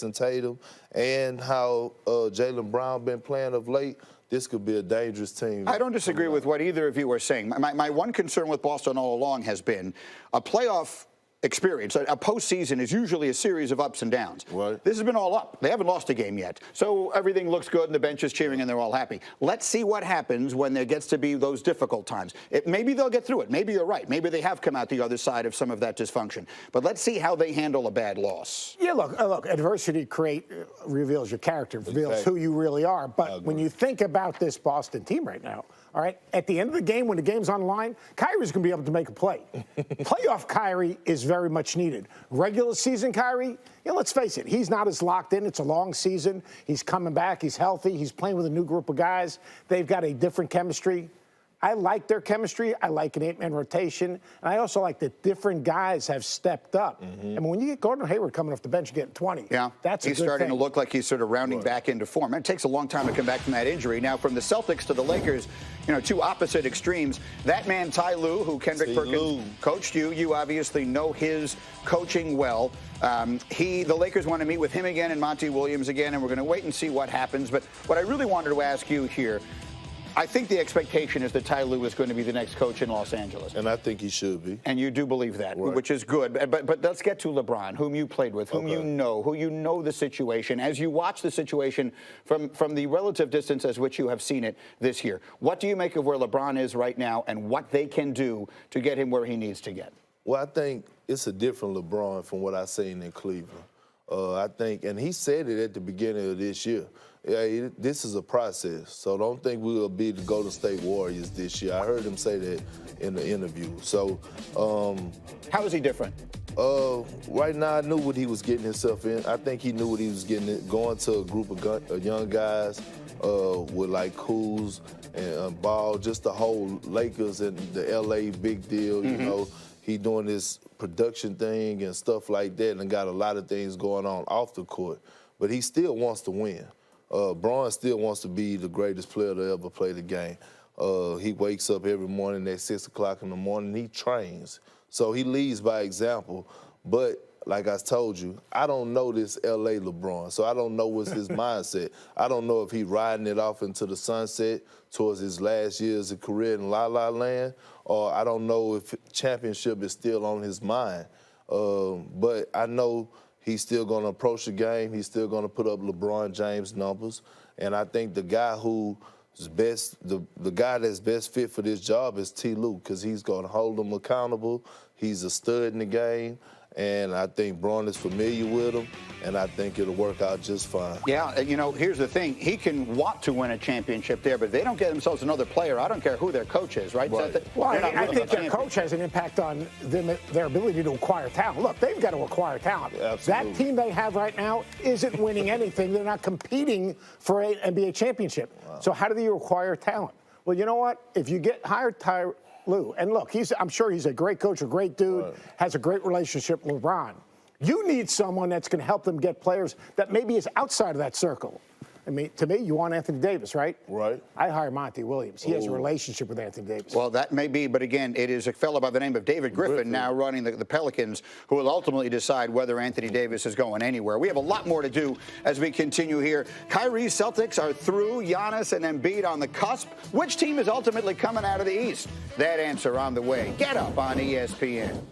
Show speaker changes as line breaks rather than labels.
and Tatum and how Jaylen Brown been playing of late, this could be a dangerous team.
I don't disagree with what either of you are saying. My one concern with Boston all along has been a playoff experience. A postseason is usually a series of ups and downs.
Right.
This has been all up. They haven't lost a game yet. So everything looks good and the bench is cheering and they're all happy. Let's see what happens when there gets to be those difficult times. Maybe they'll get through it. Maybe you're right. Maybe they have come out the other side of some of that dysfunction. But let's see how they handle a bad loss.
Yeah, look, adversity reveals your character, reveals who you really are. But when you think about this Boston team right now, all right, at the end of the game, when the game's on the line, Kyrie's going to be able to make a play. Playoff Kyrie is very much needed. Regular season Kyrie, let's face it, he's not as locked in. It's a long season. He's coming back. He's healthy. He's playing with a new group of guys. They've got a different chemistry. I like their chemistry. I like an 8-man rotation. And I also like that different guys have stepped up. I mean, when you get Gordon Hayward coming off the bench getting 20, that's a good thing.
He's starting to look like he's sort of rounding back into form. It takes a long time to come back from that injury. Now, from the Celtics to the Lakers, two opposite extremes. That man, Ty Lue, who Kendrick Perkins coached you obviously know his coaching well. The Lakers want to meet with him again and Monty Williams again, and we're going to wait and see what happens. But what I really wanted to ask you here, I think the expectation is that Ty Lue is going to be the next coach in Los Angeles.
And I think he should be.
And you do believe that, which is good. But let's get to LeBron, whom you played with, who you know the situation. As you watch the situation from the relative distance as which you have seen it this year, what do you make of where LeBron is right now and what they can do to get him where he needs to get?
Well, I think it's a different LeBron from what I've seen in Cleveland. I think, and he said it at the beginning of this year, this is a process, so don't think we will be the Golden State Warriors this year. I heard him say that in the interview. So,
how is he different?
Right now, I knew what he was getting himself in. I think he knew what he was getting in, going to a group of young guys with like Kuz and Ball, just the whole Lakers and the LA big deal, you know. He doing this production thing and stuff like that and got a lot of things going on off the court. But he still wants to win. Braun still wants to be the greatest player to ever play the game. He wakes up every morning at 6 o'clock in the morning. He trains. So he leads by example. But like I told you, I don't know this L.A. LeBron, so I don't know what's his mindset. I don't know if he's riding it off into the sunset towards his last years of career in La La Land, or I don't know if championship is still on his mind. But I know he's still going to approach the game. He's still going to put up LeBron James numbers. And I think the guy who's best, the guy that's best fit for this job is T. Lue, because he's going to hold him accountable. He's a stud in the game. And I think Braun is familiar with him, and I think it'll work out just fine.
Yeah, here's the thing. He can want to win a championship there, but if they don't get themselves another player, I don't care who their coach is, right?
Right.
Well, I think their coach has an impact on their ability to acquire talent. Look, they've got to acquire talent.
Absolutely.
That team they have right now isn't winning anything. They're not competing for an NBA championship. Wow. So how do you acquire talent? Well, you know what? If you hire Tyrron Lue, and look, I'm sure he's a great coach, a great dude, has a great relationship with LeBron. You need someone that's going to help them get players that maybe is outside of that circle. I mean, to me, you want Anthony Davis, right?
Right.
I hire Monty Williams. He has a relationship with Anthony Davis.
Well, that may be, but again, it is a fellow by the name of David Griffin now running the Pelicans, who will ultimately decide whether Anthony Davis is going anywhere. We have a lot more to do as we continue here. Kyrie's Celtics are through. Giannis and Embiid on the cusp. Which team is ultimately coming out of the East? That answer on the way. Get up on ESPN.